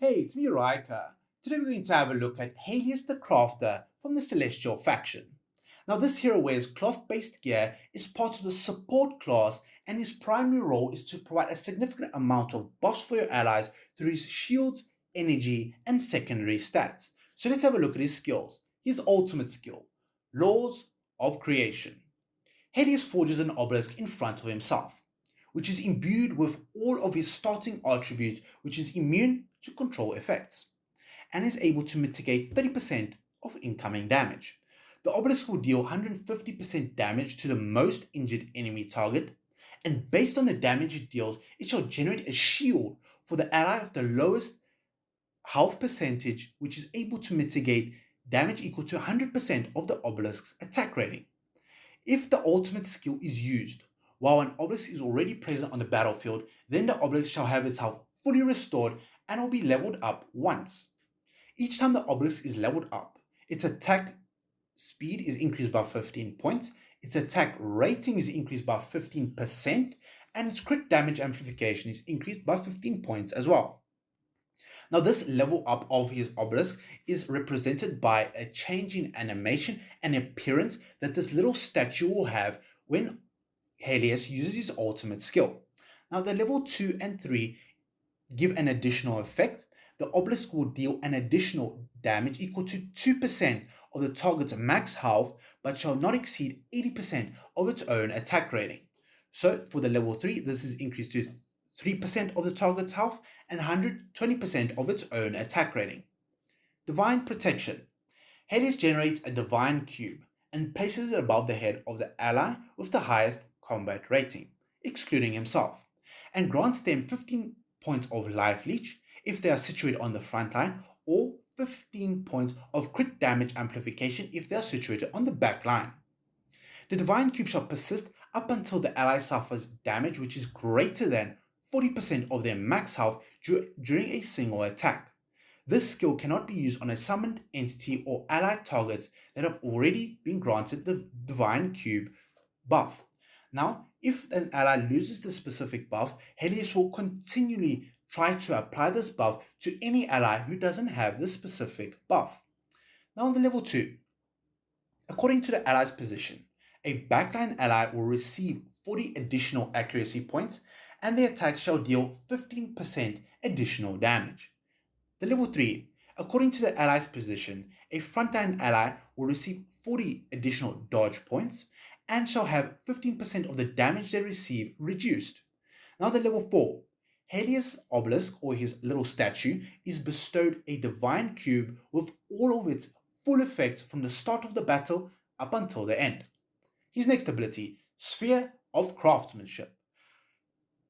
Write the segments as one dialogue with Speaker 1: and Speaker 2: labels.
Speaker 1: Hey, it's me, Raika. Today we're going to have a look at Haelus the Crafter from the Celestial faction. Now, this hero wears cloth-based gear, is part of the support class, and his primary role is to provide a significant amount of buffs for your allies through his shields, energy, and secondary stats. So let's have a look at his skills. His ultimate skill, Laws of Creation. Haelus forges an obelisk in front of himself, which is imbued with all of his starting attributes, which is immune to control effects, and is able to mitigate 30% of incoming damage. The obelisk will deal 150% damage to the most injured enemy target, and based on the damage it deals, it shall generate a shield for the ally of the lowest health percentage, which is able to mitigate damage equal to 100% of the obelisk's attack rating. If the ultimate skill is used while an obelisk is already present on the battlefield, then the obelisk shall have its health fully restored and will be leveled up once. Each time the obelisk is leveled up, its attack speed is increased by 15 points, its attack rating is increased by 15%, and its crit damage amplification is increased by 15 points as well. Now, this level up of his obelisk is represented by a change in animation and appearance that this little statue will have when Haelus uses his ultimate skill. Now, the level 2 and 3 give an additional effect. The obelisk will deal an additional damage equal to 2% of the target's max health, but shall not exceed 80% of its own attack rating. So for the level 3, this is increased to 3% of the target's health and 120% of its own attack rating. Divine Protection. Hades generates a divine cube and places it above the head of the ally with the highest combat rating, excluding himself, and grants them 15 points of life leech if they are situated on the front line, or 15 points of crit damage amplification if they are situated on the back line. The divine cube shall persist up until the ally suffers damage which is greater than 40% of their max health during a single attack. This skill cannot be used on a summoned entity or allied targets that have already been granted the Divine Cube buff. Now, if an ally loses the specific buff, Haelus will continually try to apply this buff to any ally who doesn't have the specific buff. Now on the level 2, according to the ally's position, a backline ally will receive 40 additional accuracy points and the attack shall deal 15% additional damage. The level 3, according to the ally's position, a frontline ally will receive 40 additional dodge points and shall have 15% of the damage they receive reduced. Now the level 4, Haelus' obelisk or his little statue is bestowed a divine cube with all of its full effects from the start of the battle up until the end. His next ability, Sphere of Craftsmanship.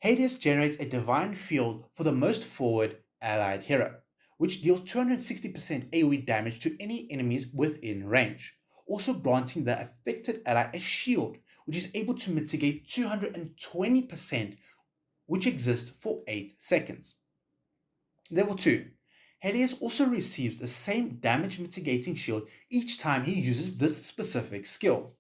Speaker 1: Haelus generates a divine field for the most forward allied hero, which deals 260% AoE damage to any enemies within range, also granting the affected ally a shield, which is able to mitigate 220%, which exists for 8 seconds. Level 2. Haelus also receives the same damage mitigating shield each time he uses this specific skill.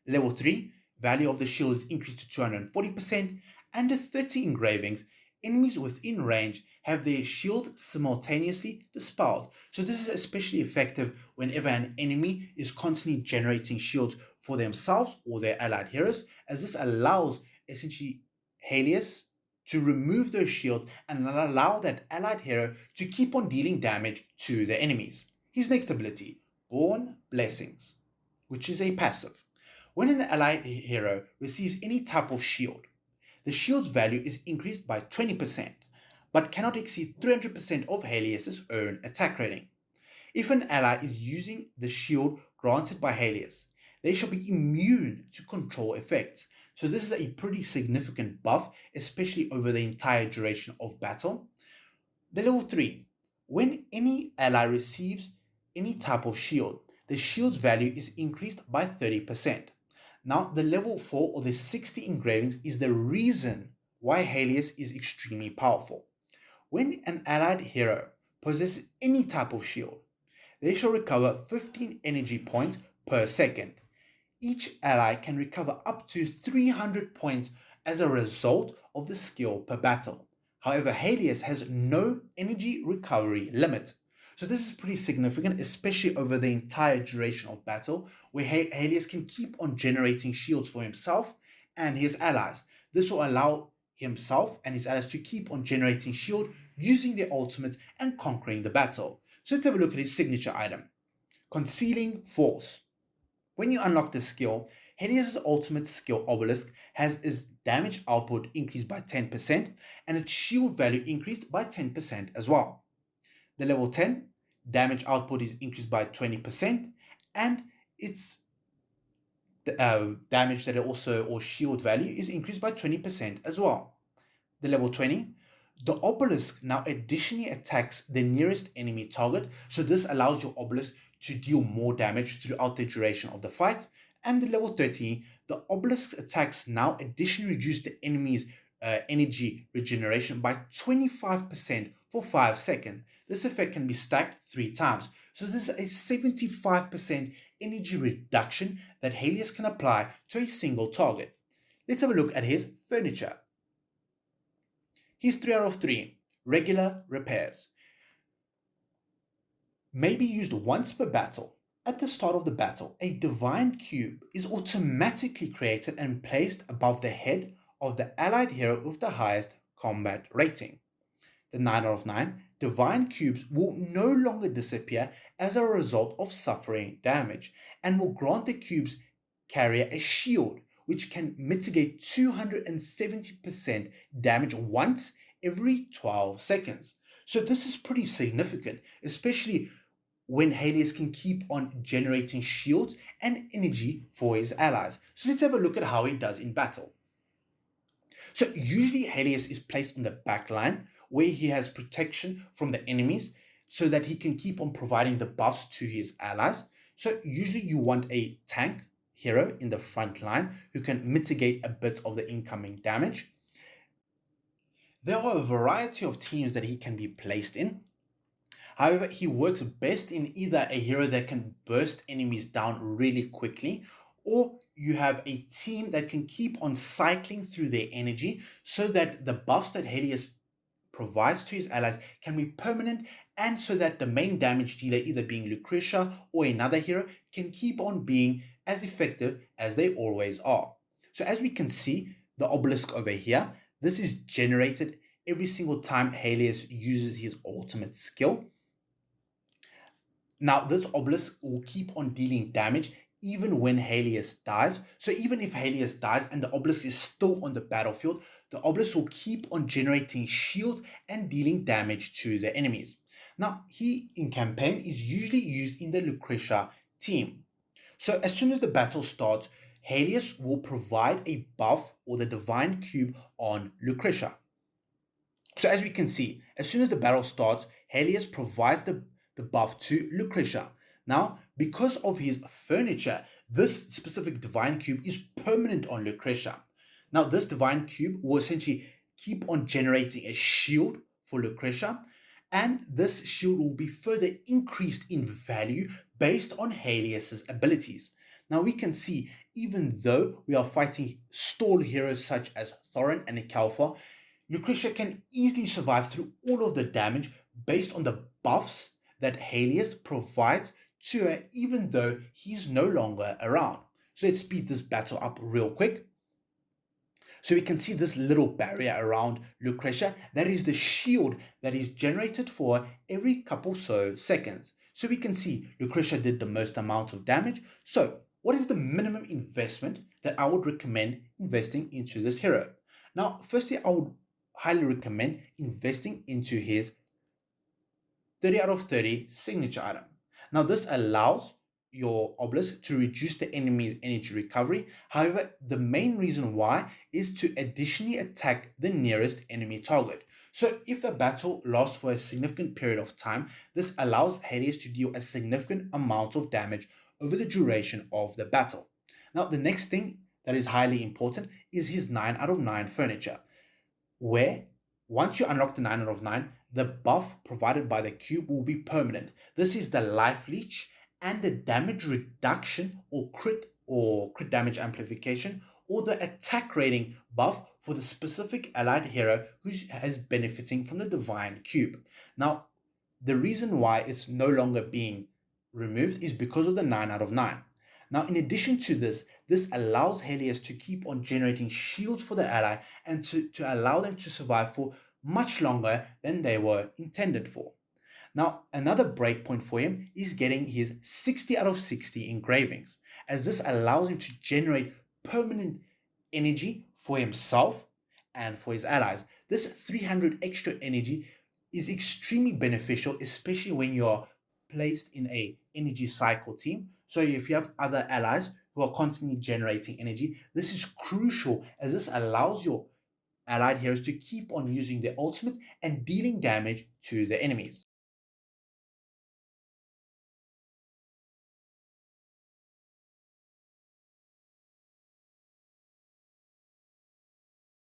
Speaker 1: Level 3, value of the shield is increased to 240%, and the 30 engravings, enemies within range have their shield simultaneously dispelled. So this is especially effective whenever an enemy is constantly generating shields for themselves or their allied heroes, as this allows essentially Haelus to remove those shields and allow that allied hero to keep on dealing damage to the enemies. His next ability, Born Blessings, which is a passive. When an allied hero receives any type of shield, the shield's value is increased by 20%, but cannot exceed 300% of Haelus' own attack rating. If an ally is using the shield granted by Haelus, they shall be immune to control effects. So this is a pretty significant buff, especially over the entire duration of battle. The level 3, when any ally receives any type of shield, the shield's value is increased by 30%. Now, the level 4 or the 60 engravings is the reason why Haelus is extremely powerful. When an allied hero possesses any type of shield, they shall recover 15 energy points per second. Each ally can recover up to 300 points as a result of the skill per battle. However, Haelus has no energy recovery limit. So this is pretty significant, especially over the entire duration of battle, where Haelus can keep on generating shields for himself and his allies. This will allow himself and his allies to keep on generating shield using their ultimates and conquering the battle. So let's have a look at his signature item, Concealing Force. When you unlock this skill, Haelus' ultimate skill Obelisk has its damage output increased by 10% and its shield value increased by 10% as well. The level 10 damage output is increased by 20% and its damage that it also or shield value is increased by 20% as well. The level 20, the obelisk now additionally attacks the nearest enemy target, so this allows your obelisk to deal more damage throughout the duration of the fight. And the level 30, the obelisk's attacks now additionally reduce the enemy's energy regeneration by 25% for 5 seconds. This effect can be stacked 3 times. So this is a 75% energy reduction that Haelus can apply to a single target. Let's have a look at his furniture. He's 3 out of 3, regular repairs. May be used once per battle. At the start of the battle, a divine cube is automatically created and placed above the head of the allied hero with the highest combat rating. The 9 out of 9 divine cubes will no longer disappear as a result of suffering damage and will grant the cube's carrier a shield which can mitigate 270% damage once every 12 seconds. So this is pretty significant, especially when Haelus can keep on generating shields and energy for his allies. So let's have a look at how he does in battle. So usually Haelus is placed on the back line where he has protection from the enemies so that he can keep on providing the buffs to his allies. So usually you want a tank hero in the front line who can mitigate a bit of the incoming damage. There are a variety of teams that he can be placed in. However, he works best in either a hero that can burst enemies down really quickly, or you have a team that can keep on cycling through their energy so that the buffs that Haelus provides to his allies can be permanent, and so that the main damage dealer, either being Lucretia or another hero, can keep on being as effective as they always are. So as we can see, the obelisk over here, this is generated every single time Haelus uses his ultimate skill. Now this obelisk will keep on dealing damage even when Haelus dies. So even if Haelus dies and the obelisk is still on the battlefield, the obelisk will keep on generating shields and dealing damage to the enemies. Now he in campaign is usually used in the Lucretia team. So as soon as the battle starts, Haelus will provide a buff or the divine cube on Lucretia. So as we can see, as soon as the battle starts, Haelus provides the buff to Lucretia. Now, because of his furniture, this specific divine cube is permanent on Lucretia. Now, this divine cube will essentially keep on generating a shield for Lucretia, and this shield will be further increased in value based on Haelus's abilities. Now, we can see, even though we are fighting stall heroes such as Thorin and Ikalfa, Lucretia can easily survive through all of the damage based on the buffs that Haelus provides to her, even though he's no longer around. So let's speed this battle up real quick. So we can see this little barrier around Lucretia. That is the shield that is generated for every couple so seconds. So we can see Lucretia did the most amount of damage. So what is the minimum investment that I would recommend investing into this hero? Now, firstly, I would highly recommend investing into his 30 out of 30 signature item. Now this allows your obelisk to reduce the enemy's energy recovery. However, the main reason why is to additionally attack the nearest enemy target. So if a battle lasts for a significant period of time, this allows Haelus to deal a significant amount of damage over the duration of the battle. Now the next thing that is highly important is his 9 out of 9 furniture, where once you unlock the 9 out of 9, the buff provided by the cube will be permanent. This is the life leech and the damage reduction or crit damage amplification or the attack rating buff for the specific allied hero who is benefiting from the Divine Cube. Now, the reason why it's no longer being removed is because of the 9 out of 9. Now, in addition to this, this allows Haelus to keep on generating shields for the ally and to allow them to survive for much longer than they were intended for. Now, another breakpoint for him is getting his 60 out of 60 engravings, as this allows him to generate permanent energy for himself and for his allies. This 300 extra energy is extremely beneficial, especially when you're placed in a energy cycle team. So if you have other allies who are constantly generating energy, this is crucial as this allows your allied heroes to keep on using their ultimates and dealing damage to the enemies.